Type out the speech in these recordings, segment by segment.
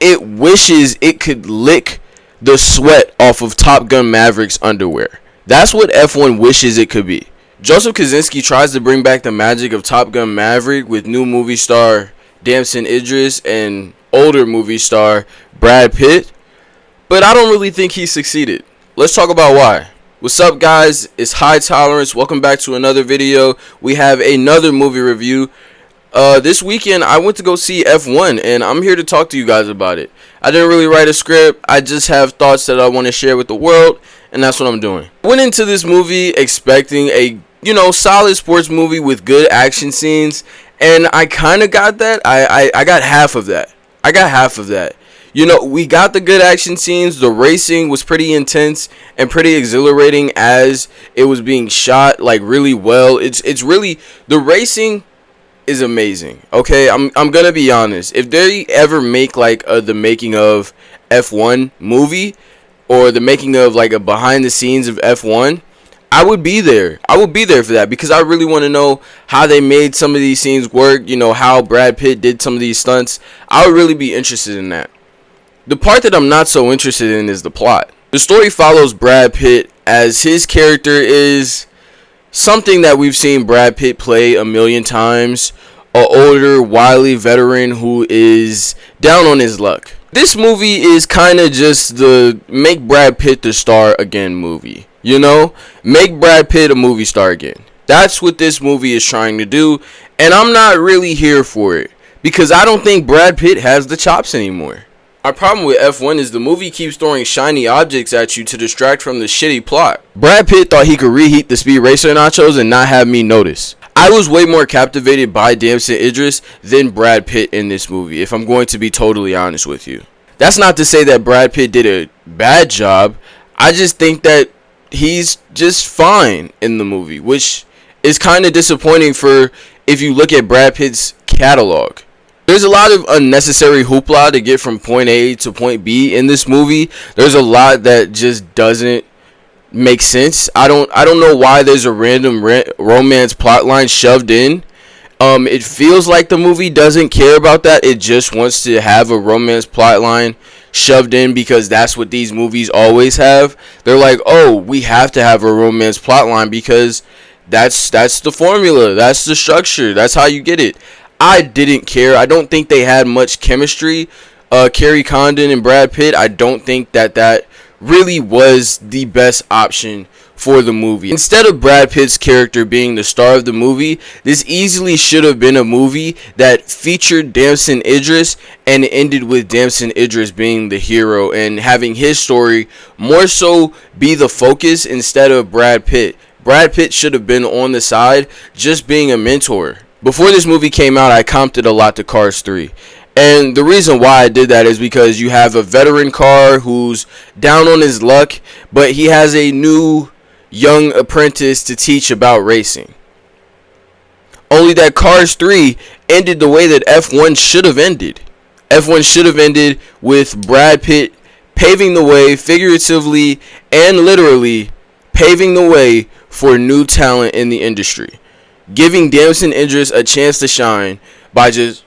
it wishes it could lick the sweat off of Top Gun Maverick's underwear. That's what F1 wishes it could be. Joseph Kosinski tries to bring back the magic of Top Gun Maverick with new movie star Damson Idris and older movie star Brad Pitt, but I don't really think he succeeded. Let's talk about why. What's up, guys? It's High Tolerance. Welcome back to another video. We have another movie review. This weekend I went to go see F1, and I'm here to talk to you guys about it. I didn't really write a script. I just have thoughts that I want to share with the world, and that's what I'm doing. I went into this movie expecting a solid sports movie with good action scenes, and I kind of got that. I got half of that. We got the good action scenes. The racing was pretty intense and pretty exhilarating as it was being shot, like, really well. It's really, the racing is amazing. Okay, I'm gonna be honest. If they ever make like the making of F1 movie, or the making of like a behind the scenes of F1, I would be there. I would be there for that, because I really want to know how they made some of these scenes work. How Brad Pitt did some of these stunts. I would really be interested in that. The part that I'm not so interested in is the plot. The story follows Brad Pitt as his character is something that we've seen Brad Pitt play a million times. An older, wily veteran who is down on his luck. This movie is kind of just the make Brad Pitt the star again movie. Make Brad Pitt a movie star again. That's what this movie is trying to do, and I'm not really here for it, because I don't think Brad Pitt has the chops anymore. My problem with F1 is the movie keeps throwing shiny objects at you to distract from the shitty plot. Brad Pitt thought he could reheat the Speed Racer nachos and not have me notice. I was way more captivated by Damson Idris than Brad Pitt in this movie, if I'm going to be totally honest with you. That's not to say that Brad Pitt did a bad job. I just think that he's just fine in the movie, which is kind of disappointing for if you look at Brad Pitt's catalog. There's a lot of unnecessary hoopla to get from point A to point B in this movie. There's a lot that just doesn't make sense. I don't know why there's a random romance plotline shoved in. It feels like the movie doesn't care about that. It just wants to have a romance plotline shoved in because that's what these movies always have. They're like, oh, we have to have a romance plotline because that's the formula, that's the structure, that's how you get it. I didn't care. I don't think they had much chemistry. Kerry Condon and Brad Pitt, I don't think that really was the best option for the movie. Instead of Brad Pitt's character being the star of the movie, this easily should have been a movie that featured Damson Idris and ended with Damson Idris being the hero and having his story more so be the focus instead of Brad Pitt. Brad Pitt should have been on the side just being a mentor. Before this movie came out, I comped it a lot to Cars 3. And the reason why I did that is because you have a veteran car who's down on his luck, but he has a new young apprentice to teach about racing. Only that Cars 3 ended the way that F1 should have ended. F1 should have ended with Brad Pitt paving the way, figuratively and literally paving the way for new talent in the industry. Giving Damson Idris a chance to shine by just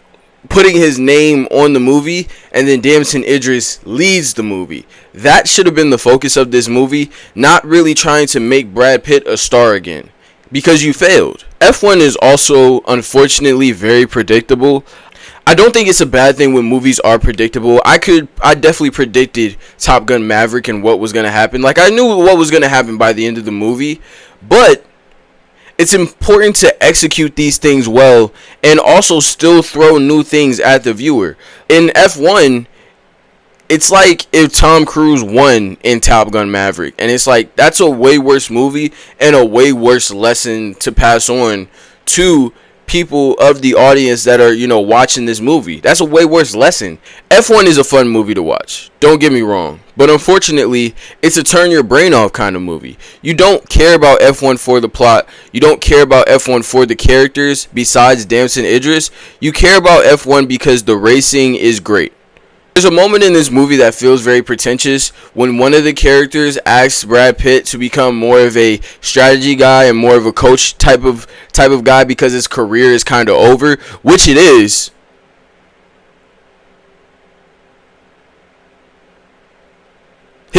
putting his name on the movie, and then Damson Idris leads the movie. That should have been the focus of this movie, not really trying to make Brad Pitt a star again, because you failed. F1 is also, unfortunately, very predictable. I don't think it's a bad thing when movies are predictable. I definitely predicted Top Gun Maverick and what was going to happen. Like, I knew what was going to happen by the end of the movie, but it's important to execute these things well and also still throw new things at the viewer. In F1, it's like if Tom Cruise won in Top Gun Maverick. And it's like, that's a way worse movie and a way worse lesson to pass on to people of the audience that are, watching this movie. That's a way worse lesson. F1 is a fun movie to watch. Don't get me wrong. But unfortunately, it's a turn your brain off kind of movie. You don't care about F1 for the plot. You don't care about F1 for the characters besides Damson Idris. You care about F1 because the racing is great. There's a moment in this movie that feels very pretentious when one of the characters asks Brad Pitt to become more of a strategy guy and more of a coach type of guy because his career is kind of over, which it is.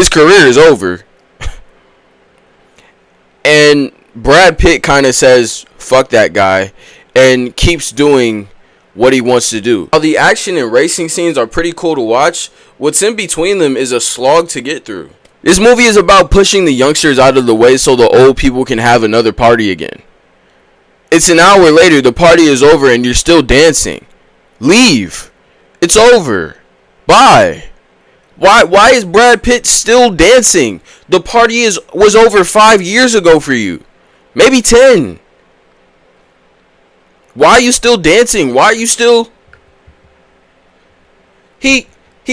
his career is over. And Brad Pitt kind of says, fuck that guy, and keeps doing what he wants to do. While the action and racing scenes are pretty cool to watch, what's in between them is a slog to get through. This movie is about pushing the youngsters out of the way so the old people can have another party again. It's an hour later, the party is over, and you're still dancing. Leave. It's over. Bye. Why is Brad Pitt still dancing? The party was over 5 years ago for you. Maybe 10. Why are you still dancing? Why are you still... He's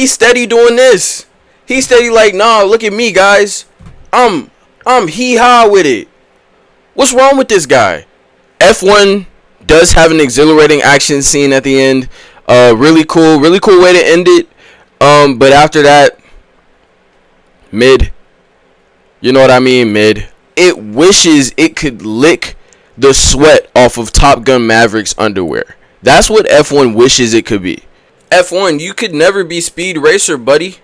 steady doing this. He's steady like, nah, look at me, guys. I'm hee-haw with it. What's wrong with this guy? F1 does have an exhilarating action scene at the end. Really cool way to end it. But after that, mid. You know what I mean? Mid. It wishes it could lick the sweat off of Top Gun Maverick's underwear. That's what F1 wishes it could be. F1, you could never be Speed Racer, buddy.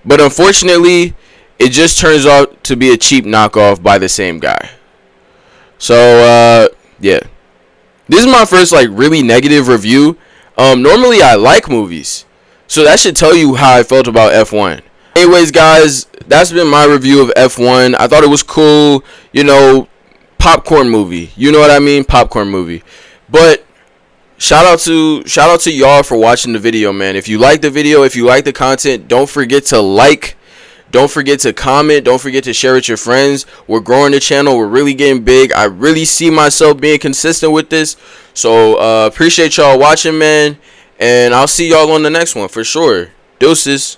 But unfortunately, it just turns out to be a cheap knockoff by the same guy. So, yeah. This is my first, really negative review. Normally I like movies, so that should tell you how I felt about F1. Anyways, guys, that's been my review of F1. I thought it was cool, popcorn movie. You know what I mean? Popcorn movie. But shout out to y'all for watching the video, man. If you like the video, if you like the content, don't forget to like. Don't forget to comment. Don't forget to share with your friends. We're growing the channel. We're really getting big. I really see myself being consistent with this. So appreciate y'all watching, man. And I'll see y'all on the next one for sure. Deuces.